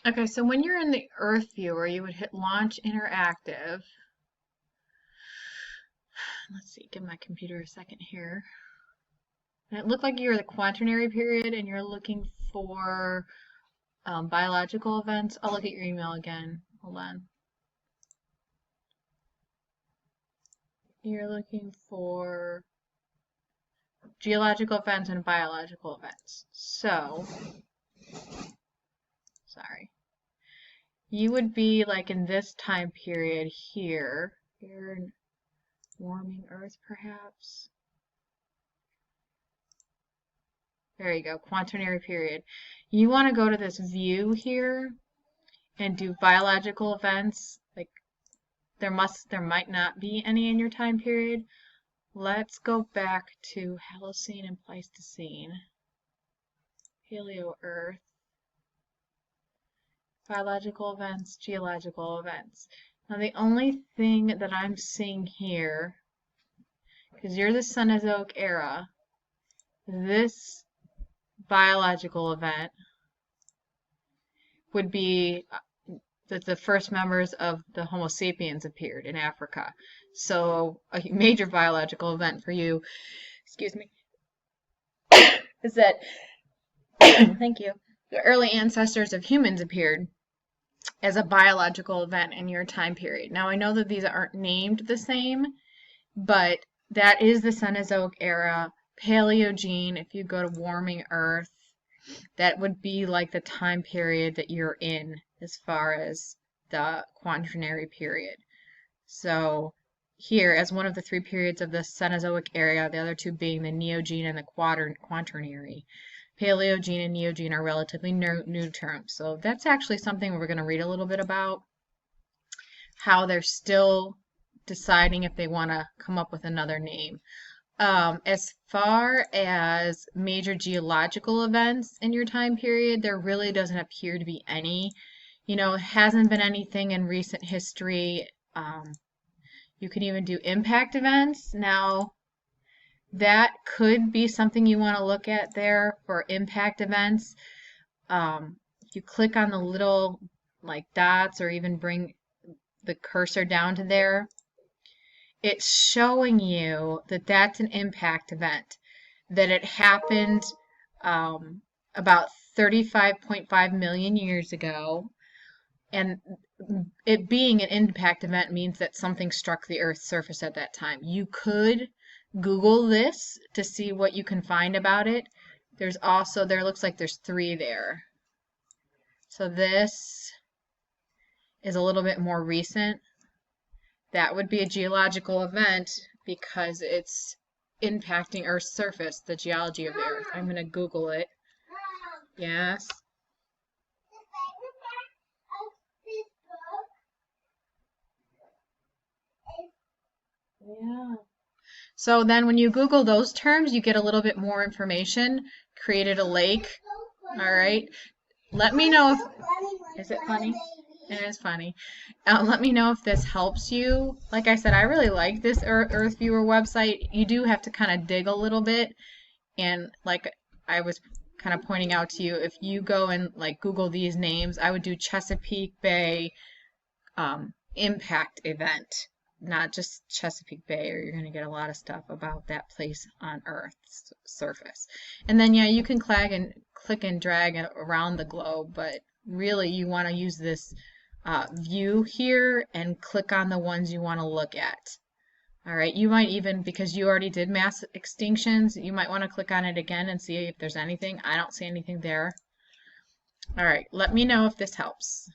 Okay, so when you're in the Earthviewer, you would hit Launch Interactive. Let's see, give my computer a second here. And it looked like you're the Quaternary period and you're looking for biological events. I'll look at your email again. Hold on. You're looking for geological events and biological events. So, sorry. You would be like in this time period here. You're in warming Earth, perhaps. There you go, Quaternary period. You want to go to this view here and do biological events. Like there might not be any in your time period. Let's go back to Holocene and Pleistocene. Paleo Earth. Biological events, geological events. Now the only thing that I'm seeing here, because you're the Cenozoic era, this biological event would be that the first members of the Homo sapiens appeared in Africa. So a major biological event for you, excuse me, is that, thank you, the early ancestors of humans appeared as a biological event in your time period. Now I know that these aren't named the same, but that is the Cenozoic era. Paleogene, if you go to warming Earth, that would be like the time period that you're in as far as the Quaternary period. So here, as one of the three periods of the Cenozoic era, the other two being the Neogene and the Quaternary. Paleogene and Neogene are relatively new terms. So that's actually something we're going to read a little bit about, how they're still deciding if they want to come up with another name. As far as major geological events in your time period, there really doesn't appear to be any. You know, it hasn't been anything in recent history. You can even do impact events. Now, that could be something you want to look at there for impact events. If you click on the little like dots or even bring the cursor down to there, it's showing you that that's an impact event, that it happened about 35.5 million years ago. And it being an impact event means that something struck the Earth's surface at that time. You could Google this to see what you can find about it. There's also, there looks like there's three there. So this is a little bit more recent. That would be a geological event because it's impacting Earth's surface, the geology of the Earth. I'm going to Google it. Yes. Yeah. So then when you Google those terms, you get a little bit more information. Created a lake. All right. Let me know if, is it funny? It is funny. Let me know if this helps you. Like I said, I really like this Earthviewer website. You do have to kind of dig a little bit. And like I was kind of pointing out to you, if you go and like Google these names, I would do Chesapeake Bay impact event, not just Chesapeake Bay, or you're going to get a lot of stuff about that place on Earth's surface. And then, yeah, you can click and drag it around the globe, but really you want to use this view here and click on the ones you want to look at. All right, you might even, because you already did mass extinctions, you might want to click on it again and see if there's anything. I don't see anything there. All right, let me know if this helps.